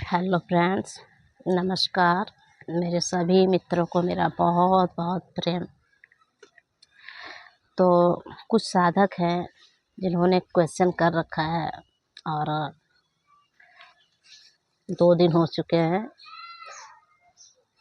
Hello friends, नमस्कार। मेरे सभी मित्रों को मेरा बहुत बहुत प्रेम। तो कुछ साधक हैं जिन्होंने क्वेश्चन कर रखा है और 2 दिन हो चुके हैं,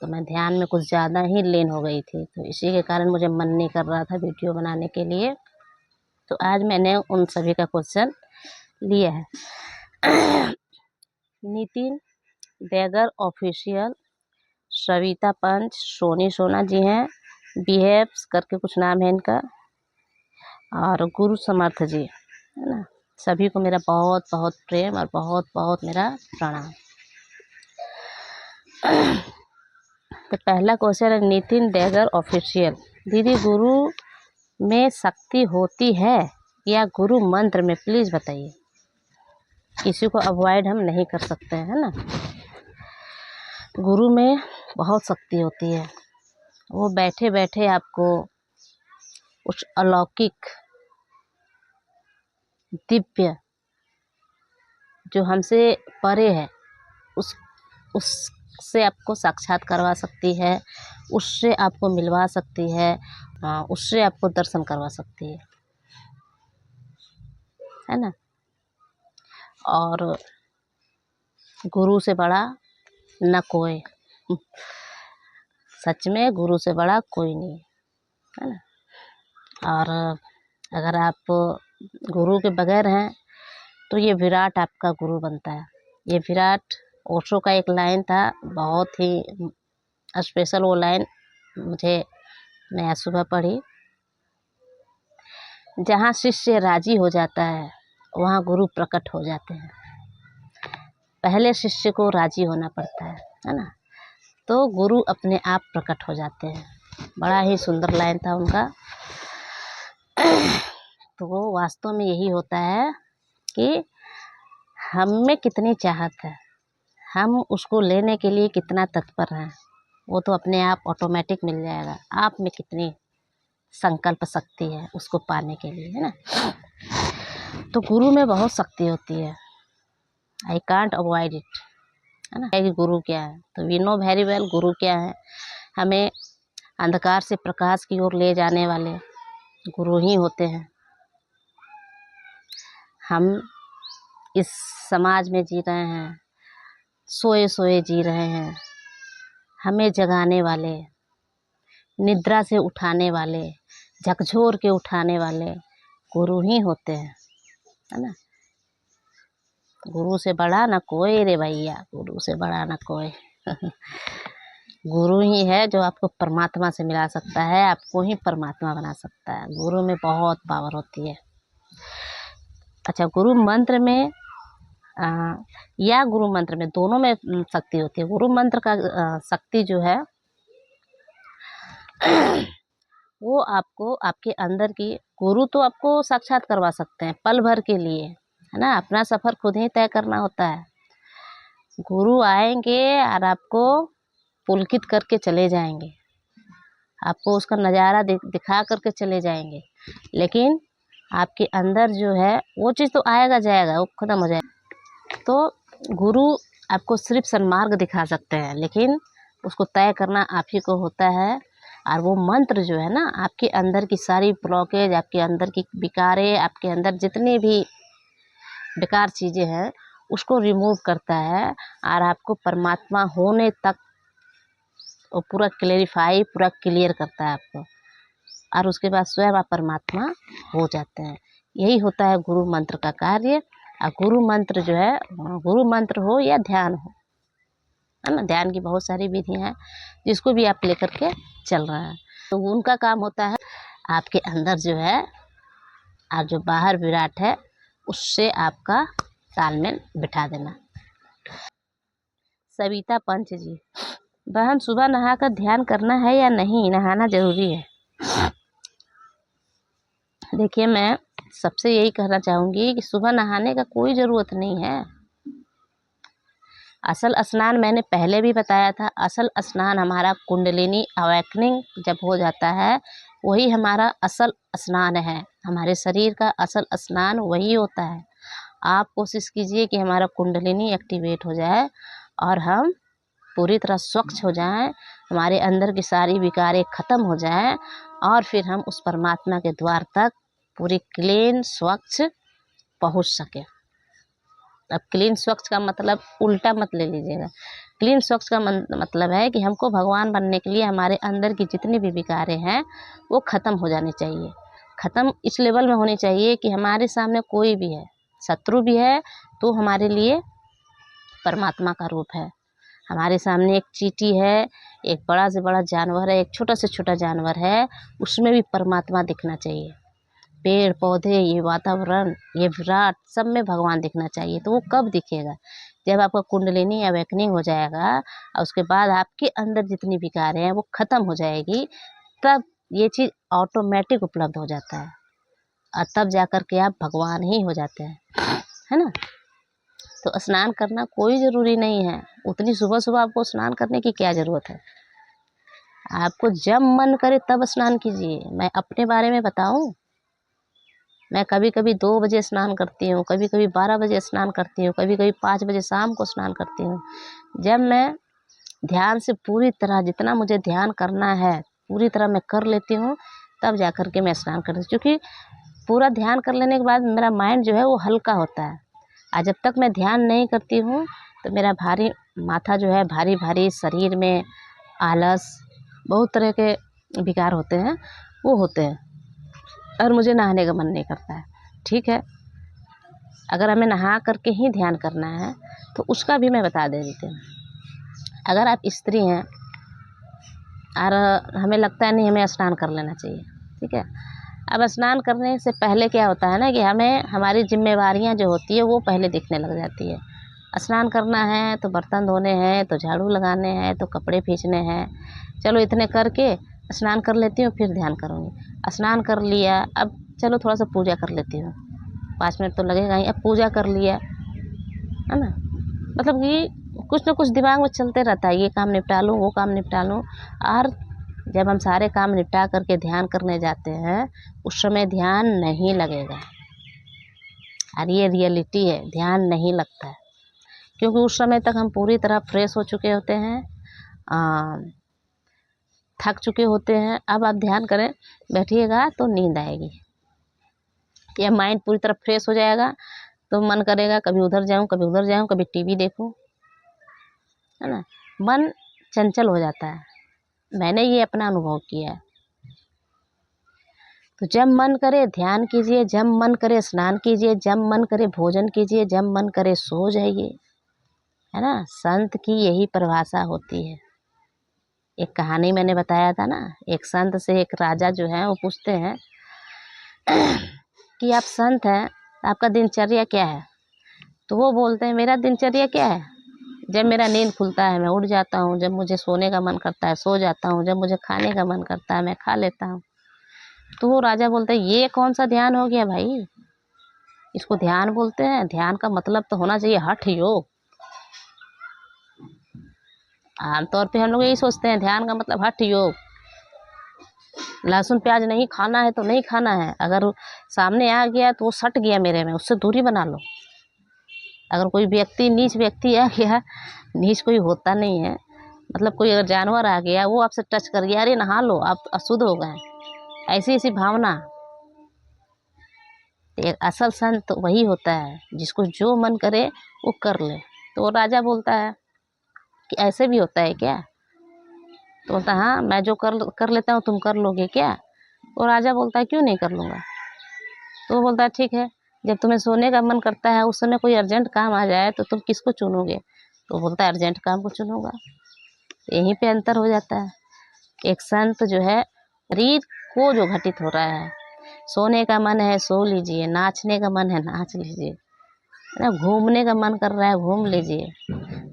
तो मैं ध्यान में कुछ ज़्यादा ही लीन हो गई थी, तो इसी के कारण मुझे मन नहीं कर रहा था वीडियो बनाने के लिए। तो आज मैंने उन सभी का क्वेश्चन लिया है। नितिन देगर ऑफिशियल, सविता पंच, सोनी सोना जी हैं, बिहेव्स करके कुछ नाम है इनका, और गुरु समर्थ जी, है ना। सभी को मेरा बहुत बहुत प्रेम और बहुत बहुत मेरा प्रणाम। तो पहला क्वेश्चन है नितिन देगर ऑफिशियल, दीदी गुरु में शक्ति होती है या गुरु मंत्र में, प्लीज़ बताइए। किसी को अवॉइड हम नहीं कर सकते हैं, है ना। गुरु में बहुत शक्ति होती है, वो बैठे बैठे आपको उस अलौकिक दिव्य जो हमसे परे है उससे आपको साक्षात करवा सकती है, उससे आपको मिलवा सकती है, उससे आपको दर्शन करवा सकती है ना। और गुरु से बड़ा न कोई, सच में गुरु से बड़ा कोई नहीं, है ना। और अगर आप गुरु के बगैर हैं तो ये विराट आपका गुरु बनता है। ये विराट ओशो का एक लाइन था, बहुत ही स्पेशल वो लाइन मैं आज सुबह पढ़ी। जहाँ शिष्य राजी हो जाता है वहाँ गुरु प्रकट हो जाते हैं। पहले शिष्य को राजी होना पड़ता है ना, तो गुरु अपने आप प्रकट हो जाते हैं। बड़ा ही सुंदर लाइन था उनका। तो वो वास्तव में यही होता है कि हम में कितनी चाहत है, हम उसको लेने के लिए कितना तत्पर हैं, वो तो अपने आप ऑटोमेटिक मिल जाएगा। आप में कितनी संकल्प शक्ति है उसको पाने के लिए, है ना। तो गुरु में बहुत शक्ति होती है, आई कांट अवॉइड इट, है ना। कि गुरु क्या है, तो वी नो वेरी वेल गुरु क्या है। हमें अंधकार से प्रकाश की ओर ले जाने वाले गुरु ही होते हैं। हम इस समाज में जी रहे हैं, सोए सोए जी रहे हैं, हमें जगाने वाले, निद्रा से उठाने वाले, झकझोर के उठाने वाले गुरु ही होते हैं, है ना। गुरु से बड़ा ना कोई रे भैया, गुरु से बड़ा ना कोई। गुरु ही है जो आपको परमात्मा से मिला सकता है, आपको ही परमात्मा बना सकता है। गुरु में बहुत पावर होती है। अच्छा, गुरु मंत्र में या गुरु मंत्र में, दोनों में शक्ति होती है। गुरु मंत्र का शक्ति जो है वो आपको आपके अंदर की, गुरु तो आपको साक्षात करवा सकते हैं पल भर के लिए, है ना। अपना सफ़र खुद ही तय करना होता है। गुरु आएंगे और आपको पुलकित करके चले जाएंगे, आपको उसका नज़ारा दिखा करके चले जाएंगे, लेकिन आपके अंदर जो है वो चीज़ तो आएगा जाएगा, वो ख़त्म हो जाएगा। तो गुरु आपको सिर्फ सन्मार्ग दिखा सकते हैं, लेकिन उसको तय करना आप ही को होता है। और वो मंत्र जो है ना, आपके अंदर की सारी ब्लॉकेज, आपके अंदर की विकारें, आपके अंदर जितनी भी बेकार चीज़ें हैं उसको रिमूव करता है और आपको परमात्मा होने तक वो पूरा क्लेरिफाई, पूरा क्लियर करता है आपको, और उसके बाद स्वयं आप परमात्मा हो जाते हैं। यही होता है गुरु मंत्र का कार्य। और गुरु मंत्र जो है, गुरु मंत्र हो या ध्यान हो, है ना। ध्यान की बहुत सारी विधियाँ हैं जिसको भी आप लेकर के चल रहे हैं, तो उनका काम होता है आपके अंदर जो है और जो बाहर विराट है उससे आपका तालमेल बिठा देना। सविता पंच जी, बहन सुबह नहाकर ध्यान करना है या नहीं, नहाना जरूरी है? देखिए, मैं सबसे यही कहना चाहूँगी कि सुबह नहाने का कोई ज़रूरत नहीं है। असल स्नान मैंने पहले भी बताया था, असल स्नान हमारा कुंडलिनी अवेकनिंग जब हो जाता है वही हमारा असल स्नान है। हमारे शरीर का असल स्नान वही होता है। आप कोशिश कीजिए कि हमारा कुंडलिनी एक्टिवेट हो जाए और हम पूरी तरह स्वच्छ हो जाएं, हमारे अंदर की सारी विकारें ख़त्म हो जाएं और फिर हम उस परमात्मा के द्वार तक पूरी क्लीन स्वच्छ पहुंच सकें। अब क्लीन स्वच्छ का मतलब उल्टा मत ले लीजिएगा। क्लीन स्वच्छ का मतलब है कि हमको भगवान बनने के लिए हमारे अंदर की जितनी भी विकारें हैं वो ख़त्म हो जानी चाहिए। ख़त्म इस लेवल में होनी चाहिए कि हमारे सामने कोई भी है, शत्रु भी है तो हमारे लिए परमात्मा का रूप है। हमारे सामने एक चींटी है, एक बड़ा से बड़ा जानवर है, एक छोटा से छोटा जानवर है, उसमें भी परमात्मा दिखना चाहिए। पेड़ पौधे, ये वातावरण, ये विराट, सब में भगवान दिखना चाहिए। तो वो कब दिखेगा? जब आपका कुंडलिनी अवेकनिंग हो जाएगा और उसके बाद आपके अंदर जितनी विकारें हैं वो ख़त्म हो जाएगी, तब ये चीज़ ऑटोमेटिक उपलब्ध हो जाता है और तब जाकर के आप भगवान ही हो जाते हैं, है ना। तो स्नान करना कोई ज़रूरी नहीं है, उतनी सुबह सुबह आपको स्नान करने की क्या ज़रूरत है। आपको जब मन करे तब स्नान कीजिए। मैं अपने बारे में बताऊं, मैं कभी कभी 2 बजे स्नान करती हूँ, कभी कभी 12 बजे स्नान करती हूँ, कभी कभी 5 बजे शाम को स्नान करती हूँ। जब मैं ध्यान से पूरी तरह, जितना मुझे ध्यान करना है पूरी तरह मैं कर लेती हूँ, तब जा कर के मैं स्नान करती हूँ। क्योंकि पूरा ध्यान कर लेने के बाद मेरा माइंड जो है वो हल्का होता है। और जब तक मैं ध्यान नहीं करती हूँ तो मेरा भारी माथा जो है, भारी भारी शरीर में आलस, बहुत तरह के विकार होते हैं, वो होते हैं और मुझे नहाने का मन नहीं करता है। ठीक है, अगर हमें नहा करके ही ध्यान करना है तो उसका भी मैं बता दे देती हूँ। अगर आप स्त्री हैं और हमें लगता है नहीं हमें स्नान कर लेना चाहिए, ठीक है। अब स्नान करने से पहले क्या होता है ना कि हमें हमारी जिम्मेवारियां जो होती है वो पहले दिखने लग जाती है। स्नान करना है तो बर्तन धोने हैं, तो झाड़ू लगाने हैं, तो कपड़े खींचने हैं, चलो इतने करके स्नान कर लेती हूँ फिर ध्यान करूँगी। स्नान कर लिया, अब चलो थोड़ा सा पूजा कर लेती हूँ, 5 मिनट तो लगेगा ही। अब पूजा कर लिया, है ना, मतलब कि कुछ ना कुछ दिमाग में चलते रहता है, ये काम निपटा लूँ, वो काम निपटा लूँ। और जब हम सारे काम निपटा करके ध्यान करने जाते हैं उस समय ध्यान नहीं लगेगा। और ये रियलिटी है, ध्यान नहीं लगता है क्योंकि उस समय तक हम पूरी तरह फ्रेश हो चुके होते हैं, थक चुके होते हैं। अब आप ध्यान करें बैठिएगा तो नींद आएगी, या माइंड पूरी तरह फ्रेश हो जाएगा तो मन करेगा कभी उधर जाऊं, कभी उधर जाऊं, कभी टीवी देखूं, है ना। मन चंचल हो जाता है, मैंने ये अपना अनुभव किया है। तो जब मन करे ध्यान कीजिए, जब मन करे स्नान कीजिए, जब मन करे भोजन कीजिए, जब मन करे सो जाइए, है ना। संत की यही परिभाषा होती है। एक कहानी मैंने बताया था ना, एक संत से एक राजा जो है वो पूछते हैं कि आप संत हैं, आपका दिनचर्या क्या है। तो वो बोलते हैं मेरा दिनचर्या क्या है, जब मेरा नींद खुलता है मैं उठ जाता हूँ, जब मुझे सोने का मन करता है सो जाता हूँ, जब मुझे खाने का मन करता है मैं खा लेता हूँ। तो वो राजा बोलते हैं ये कौन सा ध्यान हो गया भाई, इसको ध्यान बोलते हैं? ध्यान का मतलब तो होना चाहिए हठ योग। आमतौर पे हम लोग यही सोचते हैं ध्यान का मतलब हठ योग, लहसुन प्याज नहीं खाना है तो नहीं खाना है, अगर सामने आ गया तो वो सट गया मेरे में, उससे दूरी बना लो। अगर कोई व्यक्ति नीच व्यक्ति आ गया, नीच कोई होता नहीं है, मतलब कोई अगर जानवर आ गया वो आपसे टच कर गया, अरे नहा लो आप अशुद्ध हो गए, ऐसी ऐसी भावना। एक असल संत तो वही होता है जिसको जो मन करे वो कर ले। तो वो राजा बोलता है कि ऐसे भी होता है क्या? तो बोलता है हाँ, मैं जो कर लेता हूँ तुम कर लोगे क्या? वो राजा बोलता है क्यों नहीं कर लूँगा। तो वो बोलता है ठीक है, जब तुम्हें सोने का मन करता है उस समय कोई अर्जेंट काम आ जाए तो तुम किसको चुनोगे? तो बोलता है अर्जेंट काम को चुनूंगा। यहीं पे अंतर हो जाता है। एक संत जो है शरीर को जो घटित हो रहा है, सोने का मन है सो लीजिए, नाचने का मन है नाच लीजिए, ना घूमने का मन कर रहा है घूम लीजिए,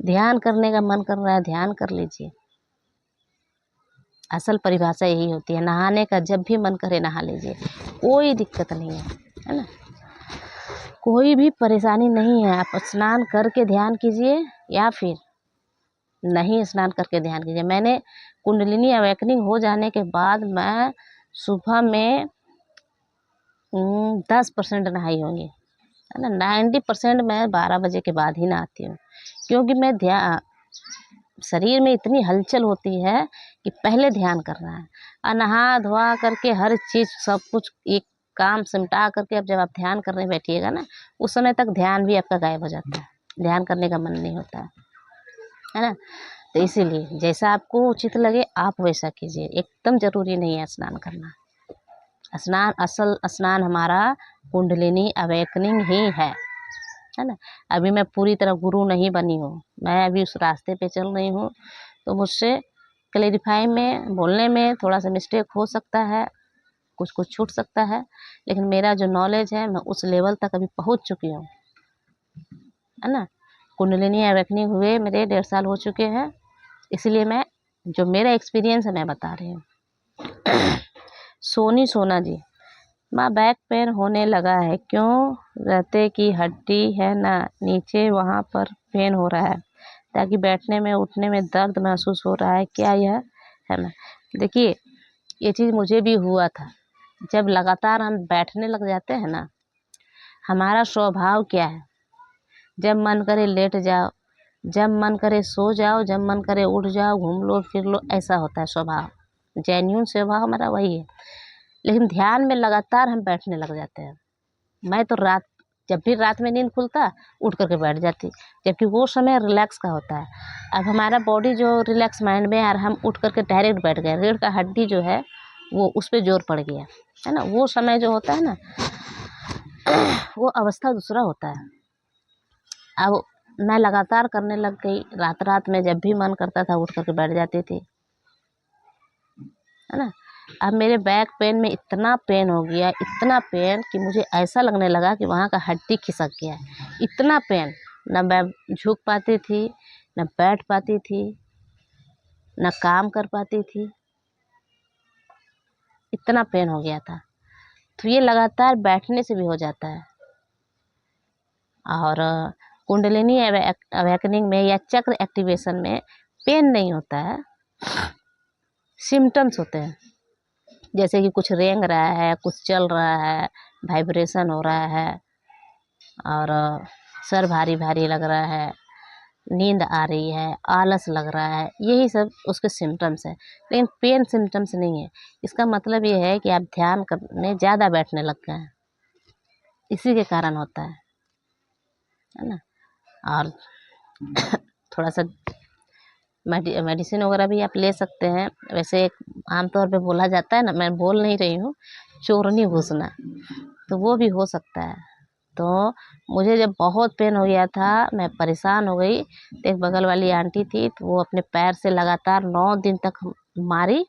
ध्यान करने का मन कर रहा है ध्यान कर लीजिए। असल परिभाषा यही होती है। नहाने का जब भी मन करे नहा लीजिए, कोई दिक्कत नहीं है ना, कोई भी परेशानी नहीं है। आप स्नान करके ध्यान कीजिए या फिर नहीं स्नान करके ध्यान कीजिए। मैंने कुंडलिनी अवेकनिंग हो जाने के बाद मैं सुबह में 10% नहाई होंगी, है ना। 90% मैं 12 बजे के बाद ही नहाती हूँ, क्योंकि मैं शरीर में इतनी हलचल होती है कि पहले ध्यान करना है। और नहा धोआ करके हर चीज़ सब कुछ एक काम सिमटा करके अब जब आप ध्यान करने बैठिएगा ना, उस समय तक ध्यान भी आपका गायब हो जाता है, ध्यान करने का मन नहीं होता है ना। तो इसीलिए जैसा आपको उचित लगे आप वैसा कीजिए, एकदम ज़रूरी नहीं है स्नान करना। असल स्नान हमारा कुंडलिनी अवेकनिंग ही है ना। अभी मैं पूरी तरह गुरु नहीं बनी हूँ, मैं अभी उस रास्ते पे चल रही हूँ, तो मुझसे क्लेरिफाई में बोलने में थोड़ा सा मिस्टेक हो सकता है, कुछ कुछ छूट सकता है, लेकिन मेरा जो नॉलेज है मैं उस लेवल तक अभी पहुँच चुकी हूँ, है ना। कुंडलिनी अवेकनिंग हुए मेरे 1.5 साल हो चुके हैं, इसलिए मैं जो मेरा एक्सपीरियंस है मैं बता रही हूँ। सोना जी, माँ बैक पेन होने लगा है, क्यों? रहते की हड्डी है ना नीचे, वहाँ पर पेन हो रहा है, ताकि बैठने में उठने में दर्द महसूस हो रहा है, क्या यह है ना? देखिए, ये चीज़ मुझे भी हुआ था। जब लगातार हम बैठने लग जाते हैं ना, हमारा स्वभाव क्या है, जब मन करे लेट जाओ, जब मन करे सो जाओ, जब मन करे उठ जाओ, घूम लो फिर लो, ऐसा होता है स्वभाव। जेन्युइन स्वभाव हमारा वही है। लेकिन ध्यान में लगातार हम बैठने लग जाते हैं। मैं तो जब भी रात में नींद खुलता उठ करके बैठ जाती, जबकि वो समय रिलैक्स का होता है। अब हमारा बॉडी जो रिलैक्स माइंड में है और हम उठ करके डायरेक्ट बैठ गए, रीढ़ का हड्डी जो है वो उस पर जोर पड़ गया है ना। वो समय जो होता है ना, वो अवस्था दूसरा होता है। अब मैं लगातार करने लग गई, रात में जब भी मन करता था उठ करके बैठ जाती थी, है ना। अब मेरे बैक पेन में इतना पेन हो गया, इतना पेन कि मुझे ऐसा लगने लगा कि वहाँ का हड्डी खिसक गया है। इतना पेन, न मैं झुक पाती थी, न बैठ पाती थी, न काम कर पाती थी, इतना पेन हो गया था। तो ये लगातार बैठने से भी हो जाता है। और कुंडलिनी अवेकनिंग में या चक्र एक्टिवेशन में पेन नहीं होता है, सिम्टम्स होते हैं। जैसे कि कुछ रेंग रहा है, कुछ चल रहा है, वाइब्रेशन हो रहा है, और सर भारी भारी लग रहा है, नींद आ रही है, आलस लग रहा है, यही सब उसके सिम्टम्स हैं। लेकिन पेन सिम्टम्स नहीं है। इसका मतलब ये है कि आप ध्यान करने ज़्यादा बैठने लग गए हैं, इसी के कारण होता है ना। और थोड़ा सा मेडिसिन वगैरह भी आप ले सकते हैं। वैसे आमतौर पे बोला जाता है ना, मैं बोल नहीं रही हूँ, चोरनी घुसना, तो वो भी हो सकता है। तो मुझे जब बहुत पेन हो गया था, मैं परेशान हो गई, तो एक बगल वाली आंटी थी, तो वो अपने पैर से लगातार 9 दिन तक मारी,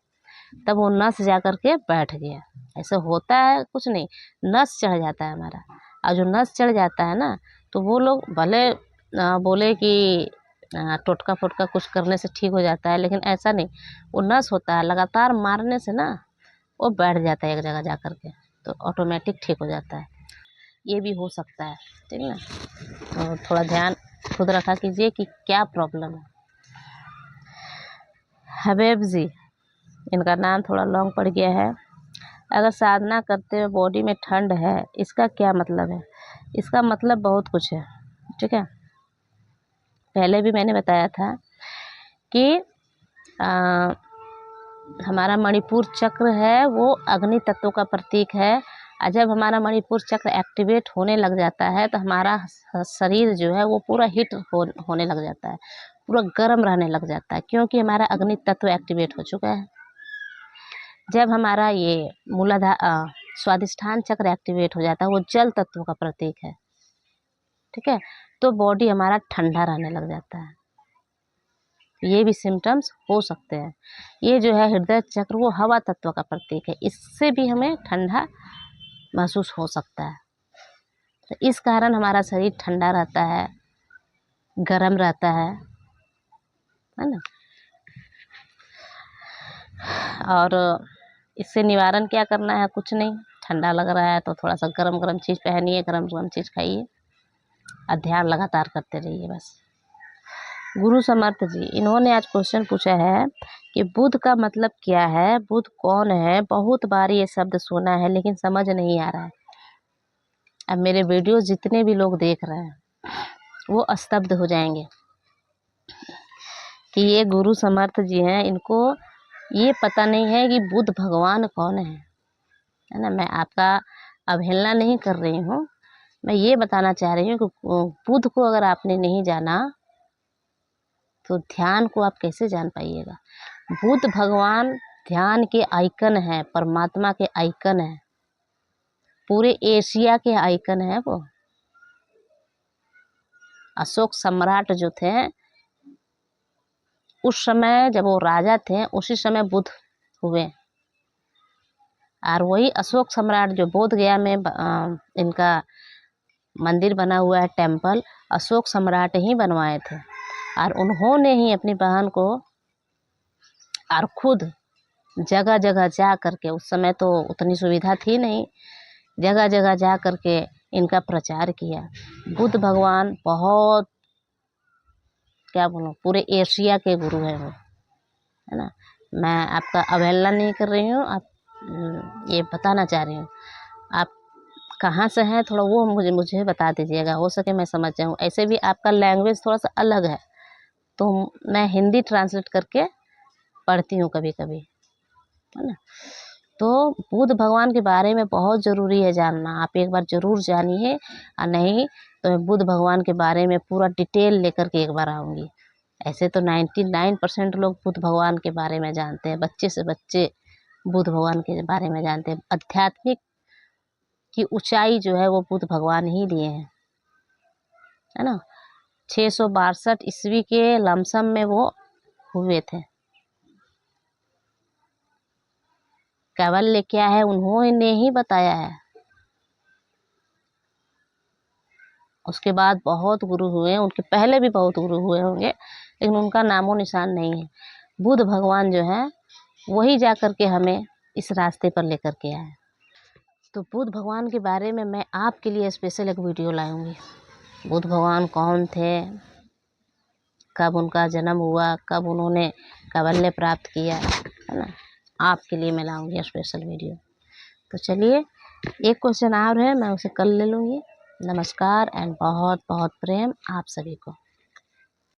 तब वो नस जा कर के बैठ गया। ऐसा होता है, कुछ नहीं, नस चढ़ जाता है हमारा। और जो नस चढ़ जाता है ना, तो वो लोग भले बोले कि टोटका फोटका कुछ करने से ठीक हो जाता है, लेकिन ऐसा नहीं। वो नस होता है, लगातार मारने से ना वो बैठ जाता है एक जगह जा कर के, तो ऑटोमेटिक ठीक हो जाता है। ये भी हो सकता है, ठीक है ना। तो थोड़ा ध्यान खुद रखा कीजिए कि क्या प्रॉब्लम है। हबीब जी, इनका नाम थोड़ा लॉन्ग पड़ गया है। अगर साधना करते हुए बॉडी में ठंड है, इसका क्या मतलब है? इसका मतलब बहुत कुछ है, ठीक है। पहले भी मैंने बताया था कि हमारा मणिपुर चक्र है वो अग्नि तत्व का प्रतीक है। और जब हमारा मणिपुर चक्र एक्टिवेट होने लग जाता है तो हमारा शरीर जो है वो पूरा हीट होने लग जाता है, पूरा गर्म रहने लग जाता है, क्योंकि हमारा अग्नि तत्व एक्टिवेट हो चुका है। जब हमारा ये मूलाधार स्वादिष्ठान चक्र एक्टिवेट हो जाता है, वो जल तत्व का प्रतीक है, ठीक है, तो बॉडी हमारा ठंडा रहने लग जाता है। ये भी सिम्टम्स हो सकते हैं। ये जो है हृदय चक्र, वो हवा तत्व का प्रतीक है, इससे भी हमें ठंडा महसूस हो सकता है। तो इस कारण हमारा शरीर ठंडा रहता है, गर्म रहता है ना। और इससे निवारण क्या करना है? कुछ नहीं, ठंडा लग रहा है तो थोड़ा सा गरम गरम चीज़ पहनिए, गरम गरम चीज़ खाइए, और ध्यान लगातार करते रहिए बस। गुरु समर्थ जी, इन्होंने आज क्वेश्चन पूछा है कि बुध का मतलब क्या है, बुध कौन है? बहुत बार ये शब्द सुना है लेकिन समझ नहीं आ रहा है। अब मेरे वीडियो जितने भी लोग देख रहे हैं वो स्तब्ध हो जाएंगे कि ये गुरु समर्थ जी हैं, इनको ये पता नहीं है कि बुद्ध भगवान कौन है ना। मैं आपका अवहेलना नहीं कर रही हूँ, मैं ये बताना चाह रही हूँ कि बुद्ध को अगर आपने नहीं जाना तो ध्यान को आप कैसे जान पाइएगा। बुद्ध भगवान ध्यान के आइकन है, परमात्मा के आइकन है, पूरे एशिया के आइकन है वो। अशोक सम्राट जो थे उस समय जब वो राजा थे, उसी समय बुद्ध हुए। और वही अशोक सम्राट जो बोध गया में इनका मंदिर बना हुआ है, टेम्पल, अशोक सम्राट ही बनवाए थे। और उन्होंने ही अपनी बहन को और खुद जगह जगह जा करके, उस समय तो उतनी सुविधा थी नहीं, जगह जगह जा करके इनका प्रचार किया। बुद्ध भगवान बहुत, क्या बोलूं, पूरे एशिया के गुरु हैं वो, है ना। मैं आपका अवहेलना नहीं कर रही हूँ, आप ये बताना चाह रही हूँ। आप कहाँ से हैं थोड़ा वो मुझे बता दीजिएगा, हो सके मैं समझ जाऊँ। ऐसे भी आपका लैंग्वेज थोड़ा सा अलग है, तो मैं हिंदी ट्रांसलेट करके पढ़ती हूँ कभी कभी, है ना। तो बुद्ध भगवान के बारे में बहुत ज़रूरी है जानना, आप एक बार ज़रूर जानिए। और नहीं तो मैं बुद्ध भगवान के बारे में पूरा डिटेल लेकर के एक बार आऊँगी। ऐसे तो 99% लोग बुद्ध भगवान के बारे में जानते हैं, बच्चे से बच्चे बुद्ध भगवान के बारे में जानते हैं। आध्यात्मिक की ऊंचाई जो है वो बुद्ध भगवान ही दिए हैं, है ना। 662 ईस्वी के लमसम में वो हुए थे। कैवल्य क्या है उन्होंने ही बताया है। उसके बाद बहुत गुरु हुए, उनके पहले भी बहुत गुरु हुए होंगे, लेकिन उनका नामो निशान नहीं है। बुद्ध भगवान जो है वही जा कर के हमें इस रास्ते पर लेकर के आए। तो बुद्ध भगवान के बारे में मैं आपके लिए स्पेशल एक वीडियो लाऊंगी। बुद्ध भगवान कौन थे, कब उनका जन्म हुआ, कब उन्होंने कैवल्य प्राप्त किया, है ना, आपके लिए मैं लाऊंगी स्पेशल वीडियो। तो चलिए, एक क्वेश्चन और है, मैं उसे कल ले लूँगी। नमस्कार एंड बहुत बहुत प्रेम आप सभी को।